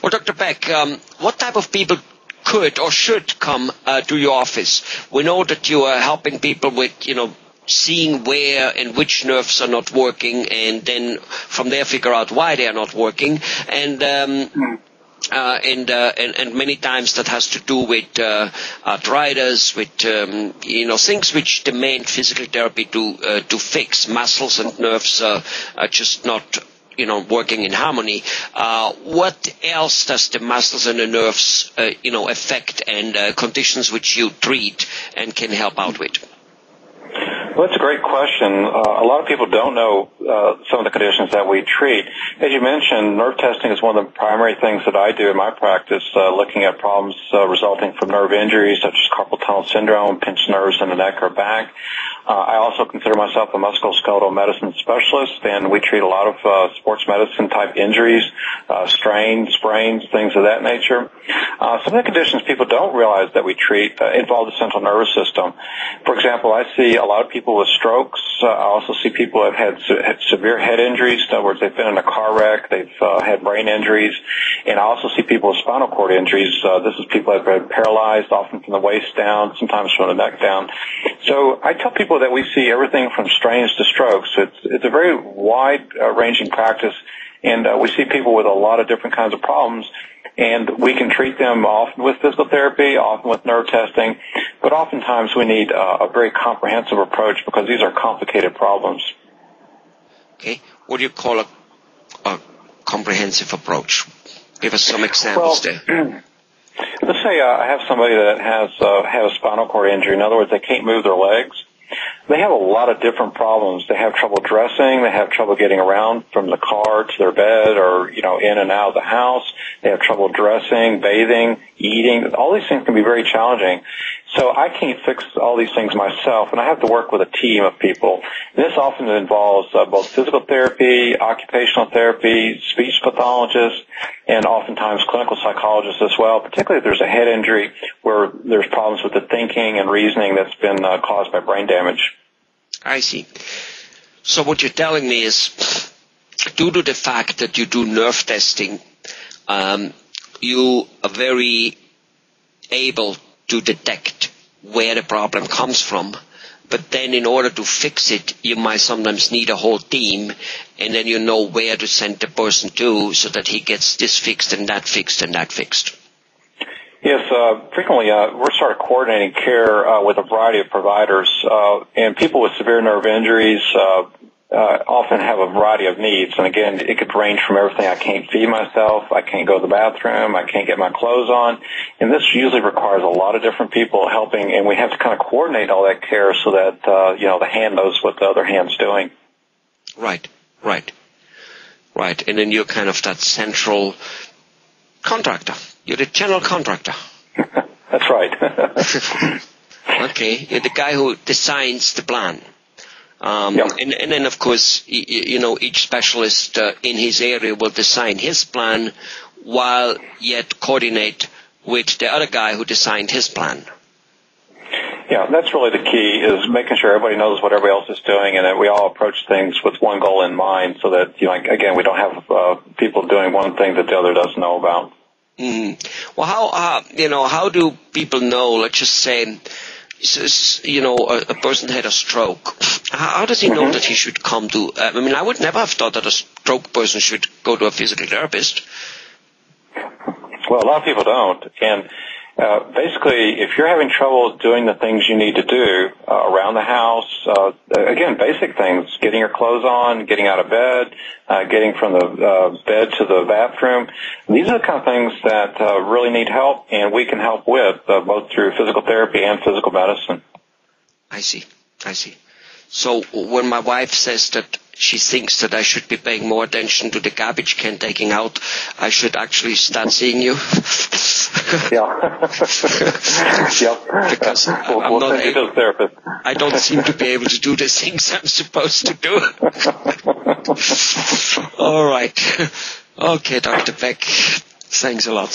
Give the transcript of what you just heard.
Well, Dr. Beck, what type of people could or should come to your office? We know that you are helping people with, seeing where and which nerves are not working, and then from there figure out why they are not working. And many times that has to do with arthritis, with things which demand physical therapy to fix. Muscles and nerves are just not working in harmony. What else does the muscles and the nerves affect, and conditions which you treat and can help out with? Well, that's a great question. A lot of people don't know some of the conditions that we treat. As you mentioned, nerve testing is one of the primary things that I do in my practice, looking at problems resulting from nerve injuries such as carpal tunnel syndrome, pinched nerves in the neck or back. I also consider myself a musculoskeletal medicine specialist, and we treat a lot of sports medicine type injuries, strains, sprains, things of that nature. Some of the conditions people don't realize that we treat involve the central nervous system. For example, I see a lot of people with strokes. I also see people who have had severe head injuries. In other words, they've been in a car wreck, they've had brain injuries, and I also see people with spinal cord injuries. This is people that have been paralyzed, often from the waist down, sometimes from the neck down. So I tell people that we see everything from strains to strokes. It's a very wide-ranging practice, and we see people with a lot of different kinds of problems, and we can treat them often with physical therapy, often with nerve testing, but oftentimes we need a very comprehensive approach because these are complicated problems. Okay. What do you call a comprehensive approach? Give us some examples there. Let's say I have somebody that has had a spinal cord injury. In other words, they can't move their legs. They have a lot of different problems. They have trouble dressing. They have trouble getting around from the car to their bed or, in and out of the house. They have trouble dressing, bathing, eating. All these things can be very challenging. So I can't fix all these things myself, and I have to work with a team of people. This often involves both physical therapy, occupational therapy, speech pathologists, and oftentimes clinical psychologists as well, particularly if there's a head injury where there's problems with the thinking and reasoning that's been caused by brain damage. I see. So what you're telling me is, due to the fact that you do nerve testing, you are very able to detect where the problem comes from, but then in order to fix it, you might sometimes need a whole team, and then you know where to send the person to so that he gets this fixed and that fixed and that fixed. Yes, frequently we're sort of coordinating care with a variety of providers, and people with severe nerve injuries often have a variety of needs. And again, it could range from everything: I can't feed myself, I can't go to the bathroom, I can't get my clothes on. And this usually requires a lot of different people helping, and we have to kind of coordinate all that care so that, the hand knows what the other hand's doing. Right. And then you're kind of that central contractor. You're the general contractor. That's right. Okay. You're the guy who designs the plan. Yep. And then, of course, each specialist in his area will design his plan while yet coordinate with the other guy who designed his plan. Yeah, that's really the key, is making sure everybody knows what everybody else is doing and that we all approach things with one goal in mind so that, again, we don't have people doing one thing that the other doesn't know about. Mm-hmm. Well, how do people know, let's just say, a person had a stroke. How does he know that he should come to, I would never have thought that a stroke person should go to a physical therapist. Well, a lot of people don't. And basically, if you're having trouble doing the things you need to do around the house, again, basic things, getting your clothes on, getting out of bed, getting from the bed to the bathroom, these are the kind of things that really need help, and we can help with, both through physical therapy and physical medicine. I see. So when my wife says that she thinks that I should be paying more attention to the garbage can taking out, I should actually start seeing you. Yeah. Because we'll send you to the therapist. I don't seem to be able to do the things I'm supposed to do. All right. Okay, Dr. Beck. Thanks a lot.